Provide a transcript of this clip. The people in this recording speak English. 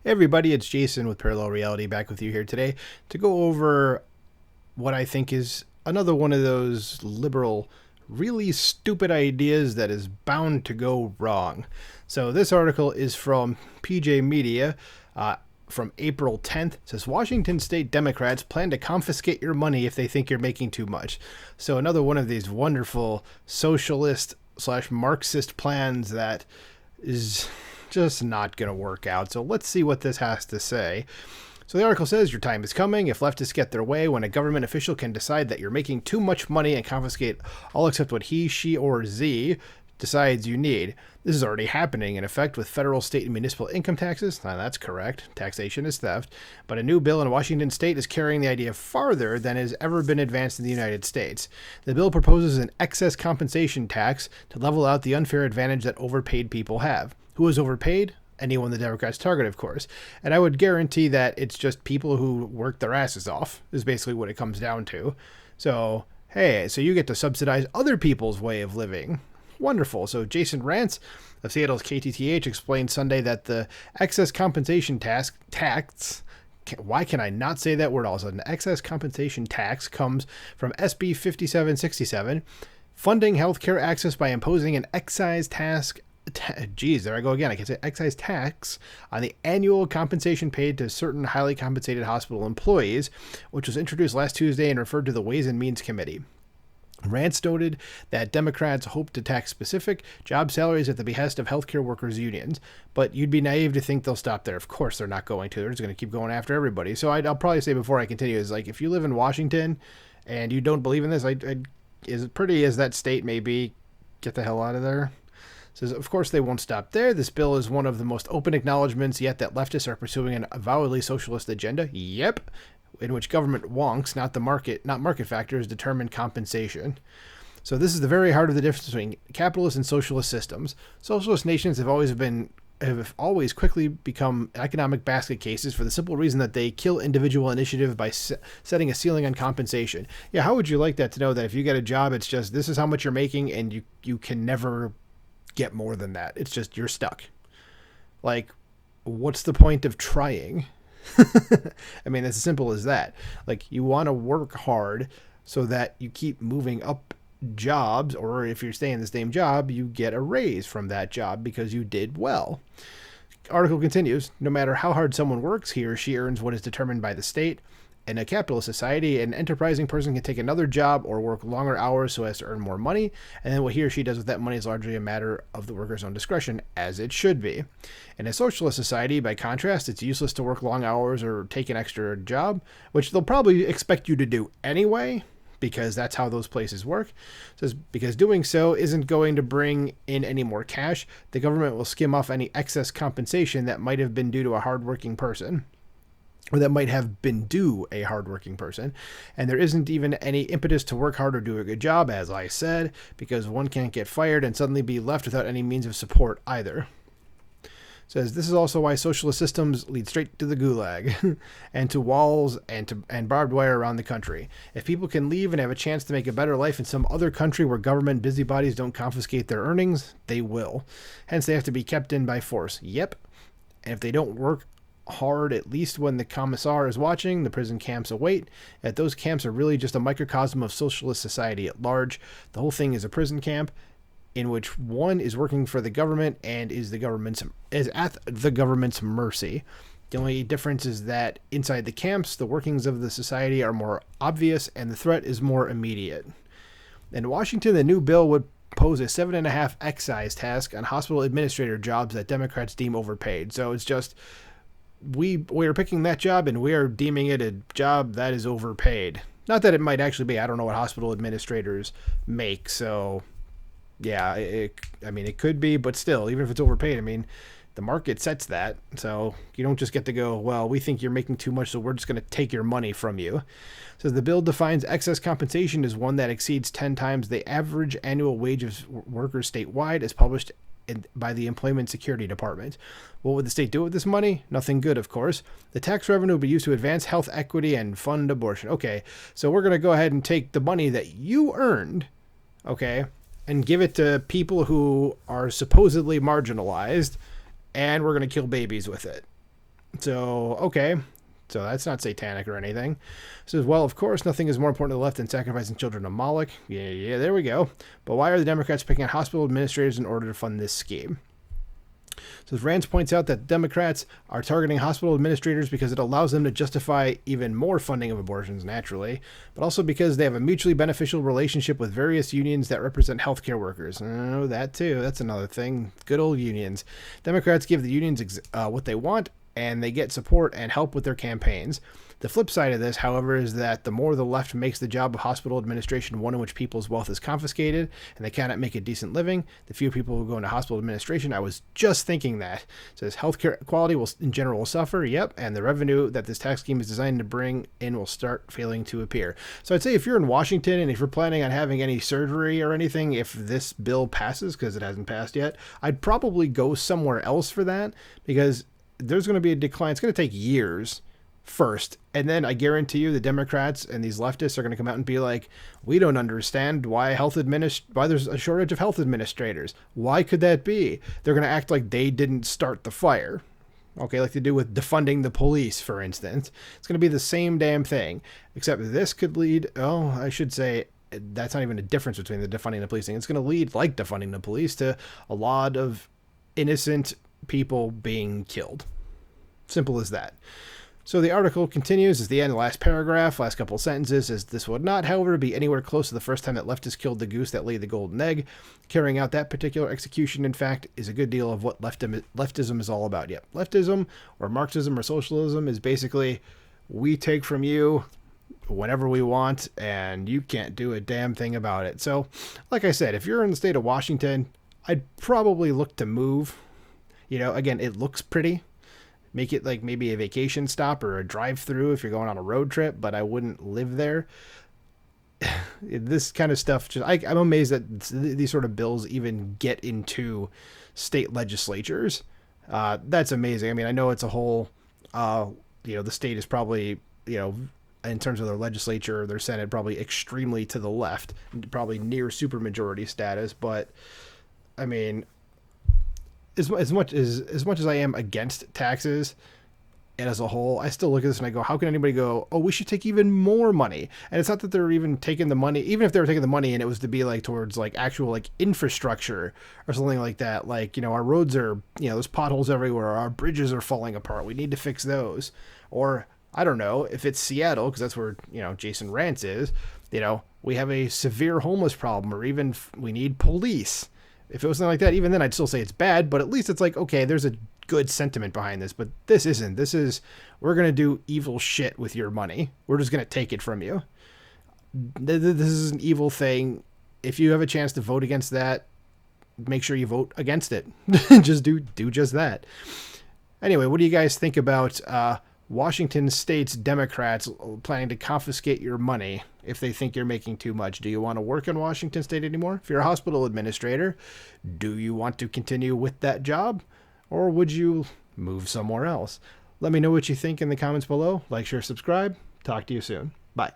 Hey everybody, it's Jason with Parallel Reality back with you here today to go over what I think is another one of those liberal, really stupid ideas that is bound to go wrong. So this article is from pjmedia from April 10th. It says Washington State Democrats plan to confiscate your money if they think you're making too much. So another one of these wonderful socialist / Marxist plans that is just not going to work out. So let's see what this has to say. So the article says your time is coming if leftists get their way when a government official can decide that you're making too much money and confiscate all except what he, she, or Z decides you need. This is already happening in effect with federal, state, and municipal income taxes. Now, that's correct. Taxation is theft. But a new bill in Washington state is carrying the idea farther than has ever been advanced in the United States. The bill proposes an excess compensation tax to level out the unfair advantage that overpaid people have. Who is overpaid? Anyone the Democrats target, of course. And I would guarantee that it's just people who work their asses off, is basically what it comes down to. So, hey, so you get to subsidize other people's way of living. Wonderful. So Jason Rantz of Seattle's KTTH explained Sunday that the excess compensation tax, why can I not say that word also? An excess compensation tax comes from SB 5767, funding healthcare access by imposing an excise tax. There I go again. I can say excise tax on the annual compensation paid to certain highly compensated hospital employees, which was introduced last Tuesday and referred to the Ways and Means Committee. Rance noted that Democrats hope to tax specific job salaries at the behest of healthcare workers' unions, but you'd be naive to think they'll stop there. Of course they're not going to. They're just going to keep going after everybody. So I'll probably say before I continue is like if you live in Washington and you don't believe in this, as pretty as that state may be, get the hell out of there. Says, of course, they won't stop there. This bill is one of the most open acknowledgments yet that leftists are pursuing an avowedly socialist agenda. Yep. In which government wonks, not market factors, determine compensation. So this is the very heart of the difference between capitalist and socialist systems. Socialist nations have always quickly become economic basket cases for the simple reason that they kill individual initiative by setting a ceiling on compensation. Yeah, how would you like that to know that if you get a job, it's just this is how much you're making and you can never get more than that. It's just you're stuck. Like, what's the point of trying? I mean, it's as simple as that. Like, you want to work hard so that you keep moving up jobs, or if you're staying in the same job, you get a raise from that job because you did well. Article continues, no matter how hard someone works, he or she earns what is determined by the state. In a capitalist society, an enterprising person can take another job or work longer hours so as to earn more money, and then what he or she does with that money is largely a matter of the worker's own discretion, as it should be. In a socialist society, by contrast, it's useless to work long hours or take an extra job, which they'll probably expect you to do anyway, because that's how those places work. It says, because doing so isn't going to bring in any more cash, the government will skim off any excess compensation that might have been due to a hardworking person. Or that might have been due a hardworking person. And there isn't even any impetus to work hard or do a good job, as I said, because one can't get fired and suddenly be left without any means of support either. It says this is also why socialist systems lead straight to the gulag and to walls and barbed wire around the country. If people can leave and have a chance to make a better life in some other country where government busybodies don't confiscate their earnings, they will. Hence, they have to be kept in by force. Yep. And if they don't work hard, at least when the commissar is watching, the prison camps await. Yet those camps are really just a microcosm of socialist society at large. The whole thing is a prison camp in which one is working for the government and is at the government's mercy. The only difference is that inside the camps, the workings of the society are more obvious and the threat is more immediate. In Washington, the new bill would pose a 7.5 excise tax on hospital administrator jobs that Democrats deem overpaid. So it's just we are picking that job and we are deeming it a job that is overpaid. Not that it might actually be. I don't know what hospital administrators make. So, yeah, it could be, but still, even if it's overpaid, I mean, the market sets that. So you don't just get to go, well, we think you're making too much, so we're just going to take your money from you. So the bill defines excess compensation as one that exceeds 10 times the average annual wage of workers statewide as published by the Employment Security Department. What would the state do with this money? Nothing good, of course. The tax revenue would be used to advance health equity and fund abortion. Okay, so we're going to go ahead and take the money that you earned, okay, and give it to people who are supposedly marginalized, and we're going to kill babies with it. So, okay. So that's not satanic or anything. It says, well, of course, nothing is more important to the left than sacrificing children to Moloch. Yeah, there we go. But why are the Democrats picking on hospital administrators in order to fund this scheme? So Rand points out that Democrats are targeting hospital administrators because it allows them to justify even more funding of abortions naturally, but also because they have a mutually beneficial relationship with various unions that represent healthcare workers. Oh, that too. That's another thing. Good old unions. Democrats give the unions what they want, and they get support and help with their campaigns. The flip side of this, however, is that the more the left makes the job of hospital administration one in which people's wealth is confiscated and they cannot make a decent living, the fewer people who go into hospital administration. I was just thinking that. It says healthcare quality will in general will suffer, yep, and the revenue that this tax scheme is designed to bring in will start failing to appear. So I'd say if you're in Washington and if you're planning on having any surgery or anything, if this bill passes, because it hasn't passed yet, I'd probably go somewhere else for that, because there's going to be a decline. It's going to take years first, and then I guarantee you the Democrats and these leftists are going to come out and be like, we don't understand why why there's a shortage of health administrators. Why could that be? They're going to act like they didn't start the fire. Okay, like they do with defunding the police, for instance. It's going to be the same damn thing, except this could lead, I should say, that's not even a difference between the defunding and the policing. It's going to lead, like defunding the police, to a lot of innocent people being killed. Simple as that. So the article continues as the end, the last paragraph, last couple of sentences, says this would not, however, be anywhere close to the first time that leftists killed the goose that laid the golden egg. Carrying out that particular execution, in fact, is a good deal of what leftism is all about. Yep. Leftism or Marxism or socialism is basically we take from you whenever we want and you can't do a damn thing about it. So, like I said, if you're in the state of Washington, I'd probably look to move. Again, it looks pretty. Make it like maybe a vacation stop or a drive-through if you're going on a road trip, but I wouldn't live there. This kind of stuff, I'm amazed that these sort of bills even get into state legislatures. That's amazing. I mean, I know it's a whole, the state is probably, in terms of their legislature or their Senate, probably extremely to the left, probably near supermajority status. But I mean, as much as I am against taxes and as a whole, I still look at this and I go, how can anybody go, oh, we should take even more money? And it's not that they're even taking the money, even if they were taking the money and it was to be like towards like actual like infrastructure or something like that. Like, our roads are, there's potholes everywhere. Our bridges are falling apart. We need to fix those. Or I don't know if it's Seattle, because that's where, Jason Rantz is, we have a severe homeless problem, or even we need police. If it was something like that, even then I'd still say it's bad, but at least it's like, okay, there's a good sentiment behind this, but this isn't. This is, we're going to do evil shit with your money. We're just going to take it from you. This is an evil thing. If you have a chance to vote against that, make sure you vote against it. Just do just that. Anyway, what do you guys think about Washington State's Democrats planning to confiscate your money if they think you're making too much? Do you want to work in Washington State anymore? If you're a hospital administrator, do you want to continue with that job? Or would you move somewhere else? Let me know what you think in the comments below. Like, share, subscribe. Talk to you soon. Bye.